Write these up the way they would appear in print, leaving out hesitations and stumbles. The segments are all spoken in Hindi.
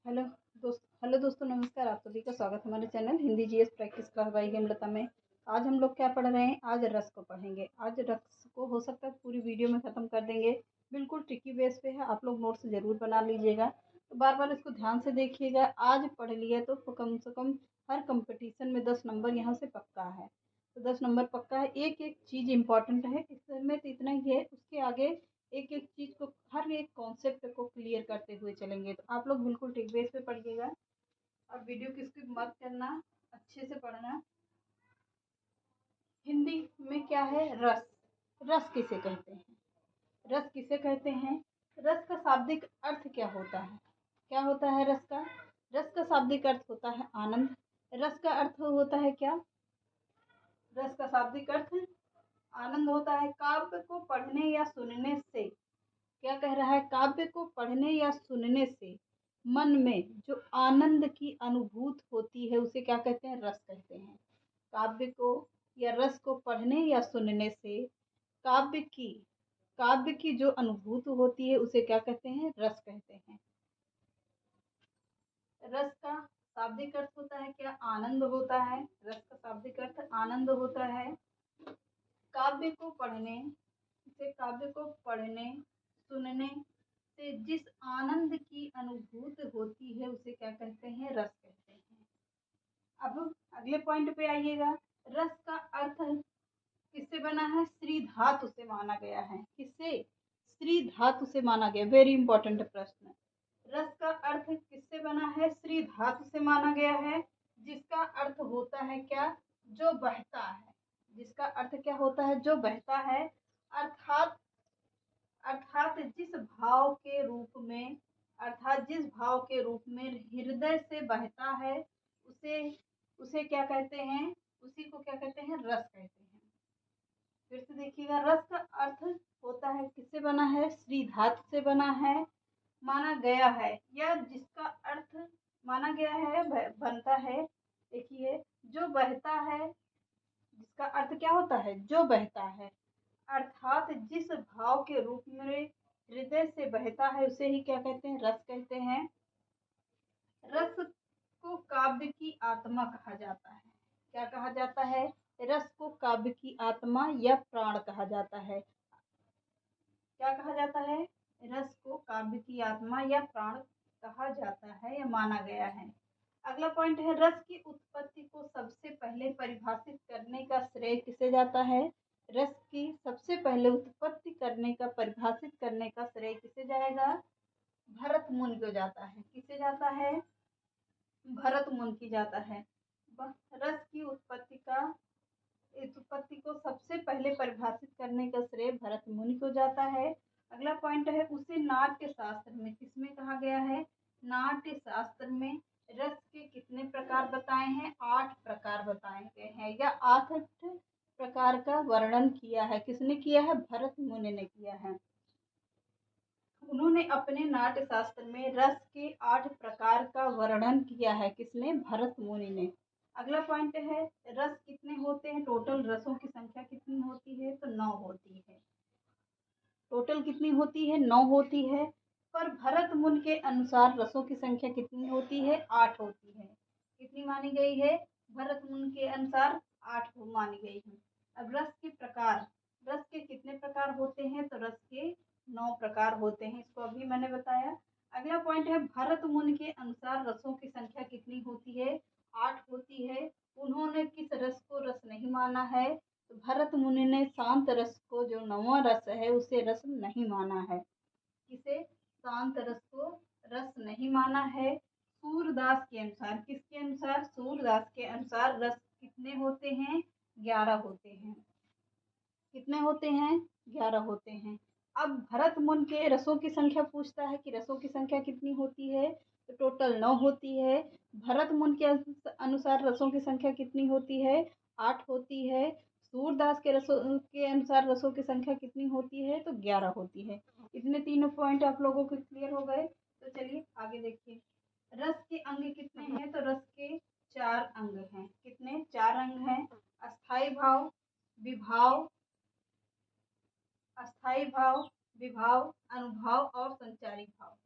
हेलो दोस्तों, नमस्कार। आप सभी का स्वागत है हमारे channel Hindi GS practice class by Hemlata में। आज हम लोग क्या पढ़ रहे हैं? आज रस को पढ़ेंगे। आज रस को हो सकता है पूरी वीडियो में ख़त्म कर देंगे। बिल्कुल ट्रिकी बेस पे है, आप लोग नोट्स ज़रूर बना लीजिएगा। तो बार बार इसको ध्यान से देखिएगा। आज पढ़ लिया तो कम से कम हर कंपटीशन में 10 नंबर यहाँ से पक्का है। तो 10 नंबर पक्का है। एक एक चीज़ इम्पॉर्टेंट है, इसमें तो इतना ही है। उसके आगे एक एक चीज को, हर एक कॉन्सेप्ट को क्लियर करते हुए चलेंगे। तो आप लोग बिल्कुल ठीक बेस पे पढ़िएगा और वीडियो की स्किप मत करना, अच्छे से पढ़ना। हिंदी में क्या है? रस। रस किसे कहते हैं? रस किसे कहते हैं? रस का शाब्दिक अर्थ क्या होता है? क्या होता है रस का? रस का शाब्दिक अर्थ होता है आनंद। रस का अर्थ होता है क्या? रस का शाब्दिक अर्थ आनंद होता है। काव्य को पढ़ने या सुनने से, क्या कह रहा है? काव्य को पढ़ने या सुनने से मन में जो आनंद की अनुभूति होती है उसे क्या कहते हैं? रस कहते हैं। काव्य को या रस को पढ़ने या सुनने से काव्य की काव्य की जो अनुभूति होती है उसे क्या कहते हैं? रस कहते हैं। रस का शाब्दिक अर्थ होता है क्या? आनंद होता है। रस का शाब्दिक अर्थ आनंद होता है। काव्य को पढ़ने काव्य को पढ़ने सुनने से जिस आनंद की अनुभूति होती है उसे क्या कहते हैं? रस कहते हैं। अब अगले पॉइंट पे आइएगा। रस का अर्थ किससे बना है? स्त्री धातु से माना गया है। किससे? स्त्री धातु से माना गया। वेरी इंपॉर्टेंट प्रश्न। रस का अर्थ किससे बना है? स्त्री धातु से माना गया है, जिसका अर्थ होता है क्या? जो बहता है। जिसका अर्थ क्या होता है? जो बहता है। अर्थात अर्थात जिस भाव के रूप में जिस भाव के रूप में हृदय से बहता है उसे उसे क्या कहते हैं? उसी को क्या कहते हैं? रस कहते हैं। फिर से देखिएगा। रस का अर्थ होता है, किससे बना है? स्त्री धातु से बना है, माना गया है, या जिसका अर्थ माना गया है बनता है। देखिए, जो बहता है, जिसका अर्थ क्या होता है? जो बहता है। अर्थात जिस भाव के रूप में हृदय से बहता है उसे ही क्या कहते हैं? रस कहते हैं। रस को काव्य की आत्मा कहा जाता है। क्या कहा जाता है? रस को काव्य की आत्मा या प्राण कहा जाता है। क्या कहा जाता है? रस को काव्य की आत्मा या प्राण कहा जाता है या माना गया है। अगला पॉइंट है, रस की उत्पत्ति को सबसे पहले परिभाषित करने का श्रेय किसे जाता है? रस की सबसे पहले उत्पत्ति करने का, परिभाषित करने का श्रेय किसे जाएगा? भरत मुनि को जाता है। किसे जाता है? भरत मुनि की जाता है। रस की उत्पत्ति को सबसे पहले परिभाषित करने का श्रेय भरत मुनि को जाता है। अगला पॉइंट है, उसे नाट्य शास्त्र में किसमें कहा गया है? नाट्य शास्त्र में रस के कितने प्रकार बताए हैं? 8 प्रकार बताए गए हैं, या 8 प्रकार का वर्णन किया है। किसने किया है? भरत मुनि ने किया है। उन्होंने अपने नाट्य शास्त्र में रस के 8 प्रकार का वर्णन किया है। किसने? भरत मुनि ने। अगला पॉइंट है, रस कितने होते हैं? टोटल रसों की संख्या कितनी होती है? तो 9 होती है। टोटल कितनी होती है? 9 होती है। पर भरत मुनि के अनुसार रसों की संख्या कितनी होती है? 8 होती है। कितनी मानी गई है? भरत मुनि के अनुसार 8 मानी गई है। अब रस के प्रकार, रस के कितने प्रकार होते हैं? तो रस के 9 प्रकार होते हैं। इसको अभी मैंने बताया। अगला पॉइंट है, भरत मुनि के अनुसार रसों की संख्या कितनी होती है? 8 होती है। उन्होंने किस रस को रस नहीं माना है? तो भरत मुनि ने शांत रस को, जो 9वां रस है, उसे रस नहीं माना है। किसे? शांत रस को रस नहीं माना है। सूरदास के अनुसार, किसके अनुसार? सूरदास के अनुसार रस कितने होते हैं? 11 होते हैं। कितने होते हैं? 11 होते हैं। अब भरत मुनि के रसों की संख्या पूछता है कि रसों की संख्या कितनी होती है? तो टोटल 9 होती है। भरत मुनि के अनुसार रसों की संख्या कितनी होती है? 8 होती है। सूरदास के रसों के अनुसार रसों की संख्या कितनी होती है? तो 11 होती है। इतने तीनों पॉइंट आप लोगों को क्लियर हो गए। तो चलिए आगे देखिए। रस के अंग कितने हैं? तो रस के 4 अंग हैं। कितने? 4 अंग हैं। अस्थाई भाव, विभाव, अस्थाई भाव, विभाव, अनुभाव और संचारी भाव।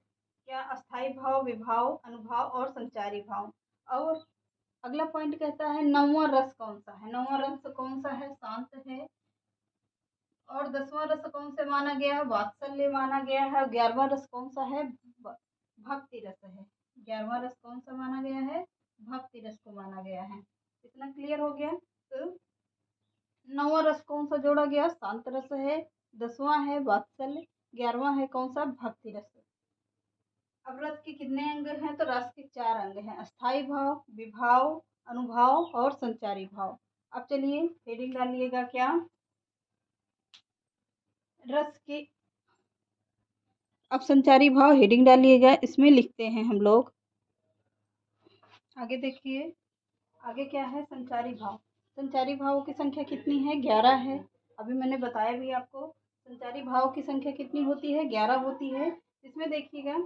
क्या अस्थाई भाव, विभाव, अनुभाव और संचारी भाव। और अगला पॉइंट कहता है नौवां रस कौन सा है। नौवां रस कौन सा है, शांत है। और 10वां रस कौन से माना गया है, वात्सल्य माना गया है। 11वां रस कौन सा है, भक्ति रस है। 11वां रस कौन सा माना गया है, भक्ति रस को माना गया है। इतना क्लियर हो गया। तो 9वां रस कौन सा जोड़ा गया, शांत रस है। 10वां है वात्सल्य। 11वां है कौन सा, भक्ति रस। अब रस के कितने अंग हैं, तो रस के 4 अंग हैं, अस्थाई भाव, विभाव, अनुभाव और संचारी भाव। अब चलिए हेडिंग डालिएगा क्या, रस के। अब संचारी भाव हेडिंग डालिएगा, इसमें लिखते हैं हम लोग। आगे देखिए, आगे क्या है, संचारी भाव। संचारी भावों की संख्या कितनी है, 11 है। अभी मैंने बताया भी आपको संचारी भाव की संख्या कितनी होती है, 11 होती है। इसमें देखिएगा,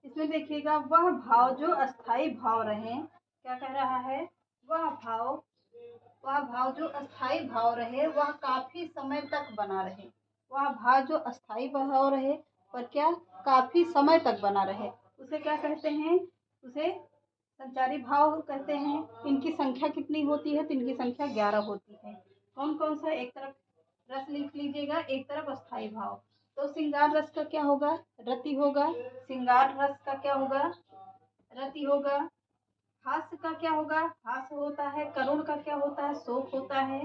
इसमें देखिएगा वह भाव जो अस्थाई भाव रहे, क्या कह रहा है, वह भाव जो अस्थाई भाव रहे वह काफी समय तक बना रहे। वह भाव जो अस्थाई भाव रहे पर क्या, काफी समय तक बना रहे, उसे क्या कहते हैं, उसे संचारी भाव कहते हैं। इनकी संख्या कितनी होती है, तो इनकी संख्या 11 होती है। कौन कौन सा, एक तरफ रस लिख लीजिएगा, एक तरफ अस्थाई भाव। तो श्रृंगार रस का क्या होगा, रति होगा। श्रृंगार रस का क्या होगा, रति होगा। हास्य का क्या होगा, हास्य होता है। करुण का क्या होता है, शोक होता है।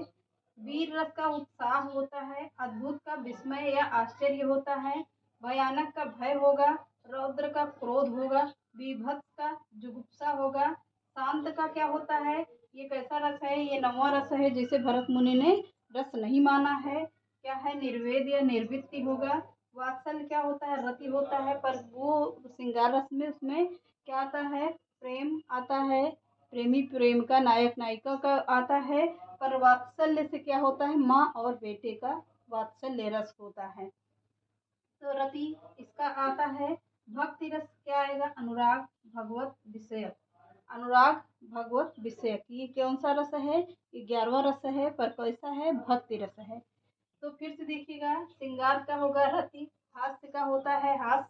वीर रस का उत्साह होता है। अद्भुत का विस्मय या आश्चर्य होता है। भयानक का भय होगा। रौद्र का क्रोध होगा। बीभत्स का जुगुप्सा होगा। शांत का क्या होता है, ये कैसा रस है, ये 9वां रस है जिसे भरत मुनि ने रस नहीं माना है। क्या है, निर्वेद या निर्वृत्ति होगा। वात्सल्य क्या होता है, रति होता है, पर वो श्रृंगार रस में उसमें क्या आता है, प्रेम आता है। प्रेमी प्रेमिका, नायक नायिका का आता है। पर वात्सल्य से क्या होता है, माँ और बेटे का वात्सल्य रस होता है। तो रति इसका आता है। भक्ति रस क्या आएगा, अनुराग भगवत विषय। अनुराग भगवत विषय, ये कौन सा रस है, ये 11वां रस है, पर कैसा है, भक्ति रस है। तो फिर से देखिएगा, श्रृंगार का होगा रति। हास्य का होता है हास्य।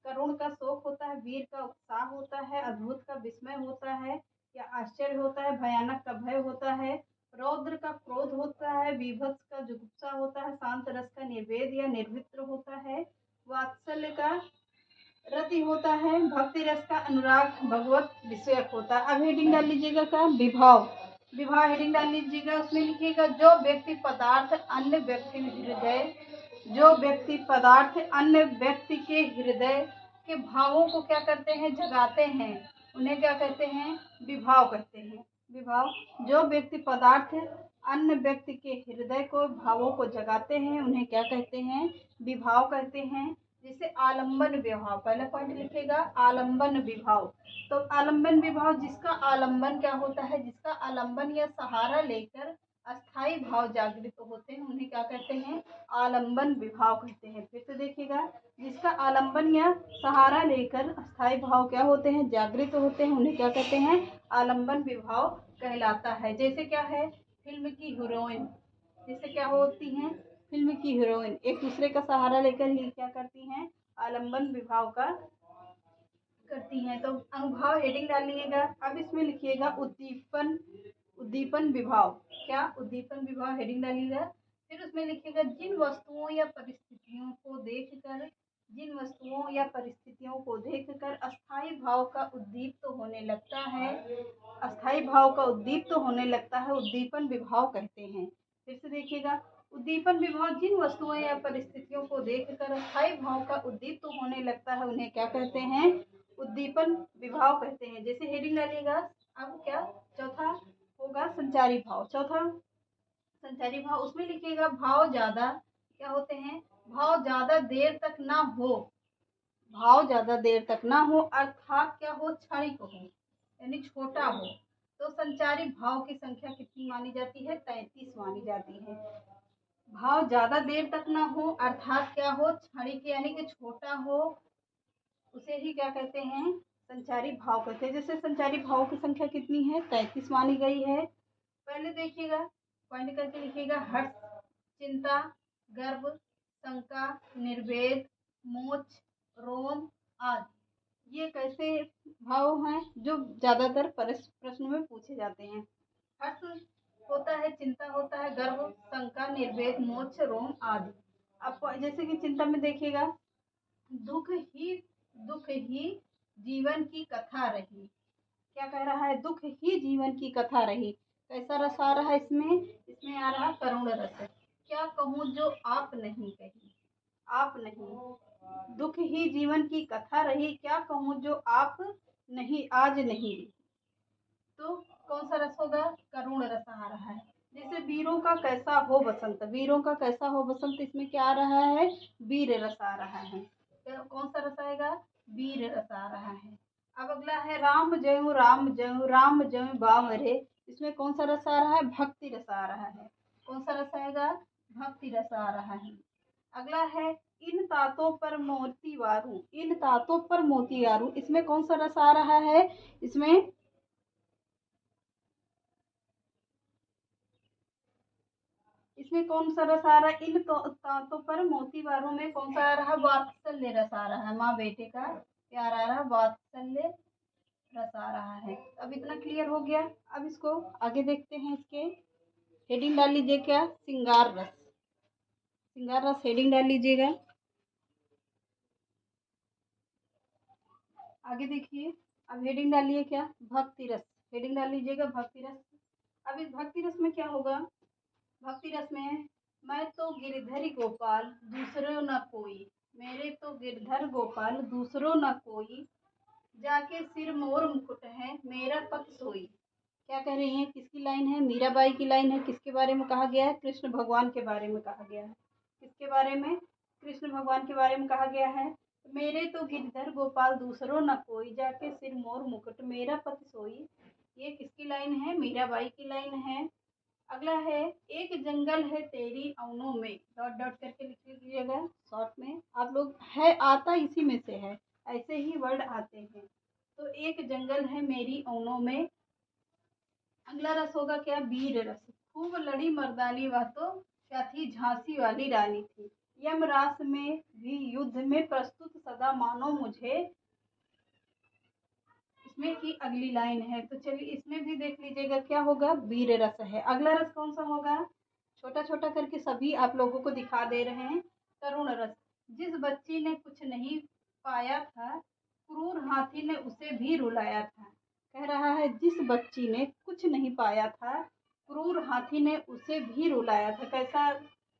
करुण का शोक होता है। वीर का उत्साह होता है। अद्भुत का विस्मय होता है या आश्चर्य होता है। भयानक का भय होता है। रौद्र का क्रोध होता है। बीभत्स का जुगुप्सा होता है। शांत रस का निर्वेद या निर्वित्र होता है। वात्सल्य का रति होता है। भक्ति रस का अनुराग भगवत विषयक होता है। अब हेडिंग डाल लीजिएगा क्या, विभाव। विभाव हेडिंग डाल लीजिएगा, उसमें लिखिएगा जो व्यक्ति पदार्थ अन्य व्यक्ति हृदय, जो व्यक्ति पदार्थ अन्य व्यक्ति के हृदय के भावों को क्या करते हैं, जगाते हैं, उन्हें क्या कहते हैं, विभाव कहते हैं। विभाव, जो व्यक्ति पदार्थ अन्य व्यक्ति के हृदय को भावों को जगाते हैं, उन्हें क्या कहते हैं, विभाव कहते हैं। जैसे आलंबन विभाव, पहला पॉइंट लिखेगा आलंबन विभाव। तो आलंबन विभाव, जिसका आलंबन क्या होता है, जिसका आलंबन या सहारा लेकर अस्थाई भाव जागृत होते हैं, उन्हें क्या कहते हैं, आलंबन विभाव कहते हैं। फिर से देखिएगा, जिसका आलंबन या सहारा लेकर अस्थाई भाव क्या होते हैं, जागृत होते हैं, उन्हें क्या कहते हैं, आलंबन विभाव कहलाता है। जैसे क्या है, फिल्म की हीरोइन, जैसे क्या होती हैं, फिल्म की हीरोइन एक दूसरे का सहारा लेकर ही क्या करती हैं, आलंबन विभाव का करती हैं। तो अनुभाव हेडिंग डालिएगा। अब इसमें लिखिएगा उद्दीपन, उद्दीपन विभाव। क्या, उद्दीपन विभाव हेडिंग डालिएगा। फिर उसमें लिखिएगा जिन वस्तुओं या परिस्थितियों को देखकर, जिन वस्तुओं या परिस्थितियों को देखकर अस्थाई भाव का उद्दीप्त होने लगता है, अस्थाई भाव का उद्दीप्त होने लगता है, उद्दीपन विभाव कहते हैं। फिर से देखिएगा, उद्दीपन विभाव जिन वस्तुओं या परिस्थितियों को देखकर अस्थाई भाव का उद्दीप्त होने लगता है, उन्हें क्या कहते हैं, उद्दीपन विभाव कहते हैं। जैसे हेडिंग डालिएगा। अब क्या, चौथा होगा संचारी भाव। चौथा संचारी भाव, उसमें लिखिएगा भाव ज्यादा क्या होते हैं, भाव ज्यादा देर तक ना हो, भाव ज्यादा देर तक ना हो, अर्थात क्या हो, क्षणिक हो, यानी छोटा हो। तो संचारी भाव की संख्या कितनी मानी जाती है, 33 मानी जाती है। भाव ज्यादा देर तक ना हो, अर्थात क्या हो, क्षणिक यानी कि छोटा हो, उसे ही क्या कहते हैं, संचारी भाव कहते हैं। जैसे संचारी भाव की संख्या कितनी है, 33 मानी गई है। पहले देखिएगा, पॉइंट करके लिखिएगा, हर्ष, चिंता, गर्व, शंका, निर्वेद, मोछ, रोम आदि। ये कैसे भाव हैं जो ज़्यादातर प्रश्नों में पूछे जाते हैं। हर्ष होता है, चिंता होता है, गर्व, शंका, निर्वेद, मोक्ष, रोम आदि। अब जैसे कि चिंता में देखिएगा, दुख ही जीवन की कथा रही। क्या कह रहा है? दुख ही जीवन की कथा रही। कैसा रस आ रहा है इसमें? इसमें आ रहा करुण रस। क्या कहूँ जो आप नहीं कही, आप नहीं। दुख ही जीवन की कथा रही, क्या कहूँ जो आप नहीं, आज नहीं। तो कौन सा रस होगा? करुण रस आ रहा है। जैसे वीरों का कैसा हो बसंत, वीरों का कैसा हो बसंत, इसमें क्या आ रहा है? वीर रस आ रहा है। तो कौन सा रस आएगा? वीर रस आ रहा है। अब अगला है राम जयु राम जयु राम जयु बावरे। इसमें कौन सा रस आ रहा है? भक्ति रस आ रहा है। कौन सा रस आएगा? भक्ति रस आ रहा है। अगला है इन तातों पर मोती वारू, इन तातों पर मोती वारू। इसमें कौन सा रस आ रहा है? इसमें कौन सा रस आ रहा है? इन तातों पर मोती वारों में कौन सा आ रहा है? वात्सल्य रस आ रहा है। माँ बेटे का प्यार आ रहा है, वात्सल्य रस आ रहा है। अब इतना क्लियर हो गया। अब इसको आगे देखते हैं। इसके हेडिंग डाल लीजिए। क्या? श्रृंगार रस। श्रृंगार रस हेडिंग डाल लीजिएगा। आगे देखिए। अब हेडिंग डालिए क्या? भक्ति रस। हेडिंग डाल लीजिएगा भक्ति रस। अब इस भक्ति रस में क्या होगा? भक्ति रस में मैं तो गिरधर गोपाल दूसरो न कोई, मेरे तो गिरधर गोपाल दूसरो न कोई, जाके सिर मोर मुकुट है मेरा पति सोई। क्या कह रही हैं? किसकी लाइन है? मीराबाई की लाइन है। किसके बारे में कहा गया है? कृष्ण भगवान के बारे में कहा गया है। किसके बारे में? कृष्ण भगवान के बारे में कहा गया है। मेरे तो गिरधर गोपाल दूसरो न कोई, जाके सिर मोर मुकुट मेरा पति सोई। ये किसकी लाइन है? मीराबाई की लाइन है। अगला है एक जंगल है तेरी अवनों में, डॉट डॉट करके लिख लीजिएगा शॉर्ट में। आप लोग है आता इसी में से है, ऐसे ही वर्ड आते हैं। तो एक जंगल है मेरी अवनों में। अगला रस होगा क्या? वीर रस। खूब लड़ी मर्दानी वह तो क्या थी? झांसी वाली रानी थी। यमरास में भी युद्ध में प्रस्तुत सदा मानो मुझे। इसमें की अगली लाइन है, तो चलिए इसमें भी देख लीजिएगा क्या होगा? वीर रस है। अगला रस कौन सा होगा? छोटा छोटा करके सभी आप लोगों को दिखा दे रहे हैं। करुण रस। जिस बच्ची ने कुछ नहीं पाया था, क्रूर हाथी ने उसे भी रुलाया था। कह रहा है जिस बच्ची ने कुछ नहीं पाया था, क्रूर हाथी ने उसे भी रुलाया था। कैसा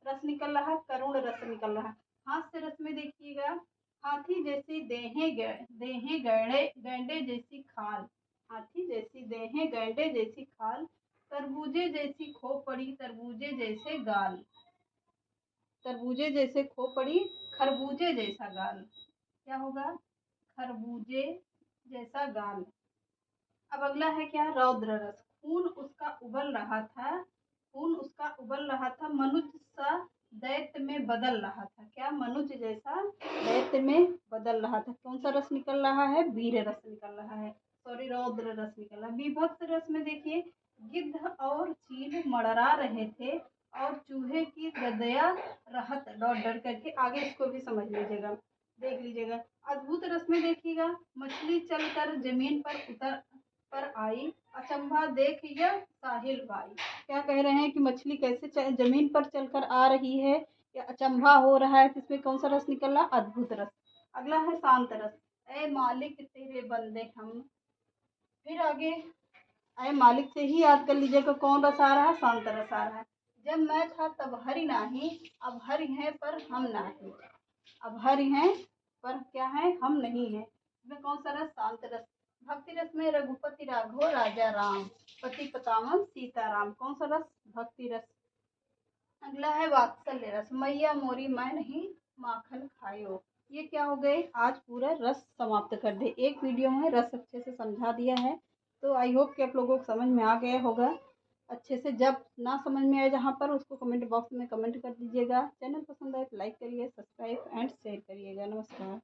रस निकल रहा? करुण रस निकल रहा। हास्य रस में देखिएगा, हाथी जैसी देहें गैंडे जैसी खाल, हाथी जैसी देहें गैंडे जैसी खाल, तरबूजे जैसी खो पड़ी तरबूजे जैसे गाल, तरबूजे जैसे खो पड़ी खरबूजे जैसा गाल। क्या होगा? खरबूजे जैसा गाल। अब अगला है क्या? रौद्र रस। खून उसका उबल रहा था, खून उसका उबल रहा था, मनुष्य सा दैत्य में बदल रहा था। क्या? मनुष्य जैसा दैत्य में बदल रहा था। कौन सा रस निकल रहा है? वीर रस निकल रहा है। सॉरी, रौद्र रस निकल रहा है। विभत्स रस में देखिए, गिद्ध और चील मड़रा रहे थे और चूहे की गदया रहत, डॉट डॉट करके आगे इसको भी समझ लीजिएगा, देख लीजिएगा। अद्भुत रस में देखिएगा, मछली चलकर जमीन पर उतर पर आई, अचंभा देख यह साहिल बाई। क्या कह रहे हैं कि मछली कैसे जमीन पर चलकर आ रही है, या अचंभा हो रहा है। तो इसमें कौन सा रस निकल रहा? अद्भुत रस। अगला है शांत रस। ए मालिक तेरे बंदे हम। फिर आगे अरे मालिक से ही याद कर लीजिएगा कौन रस आ रहा है? शांत रस आ रहा है। जब मैं था तब हरि नाही, अब हरि हैं पर हम नहीं, अब हरि हैं पर क्या है? हम नहीं है। इसमें कौन सा रस? शांत रस। भक्ति रस में रघुपति राघव राजा राम, पति पतावन सीताराम। कौन सा रस? भक्ति रस। अगला है वात्सल्य रस। मैया मोरी मैं नहीं माखन खायो। ये क्या हो गए? आज पूरा रस समाप्त कर दे। एक वीडियो में रस अच्छे से समझा दिया है। तो आई होप कि आप लोगों को समझ में आ गया होगा अच्छे से। जब ना समझ में आए जहाँ पर, उसको कमेंट बॉक्स में कमेंट कर दीजिएगा। चैनल पसंद आए तो लाइक करिए, सब्सक्राइब एंड शेयर करिएगा। नमस्कार।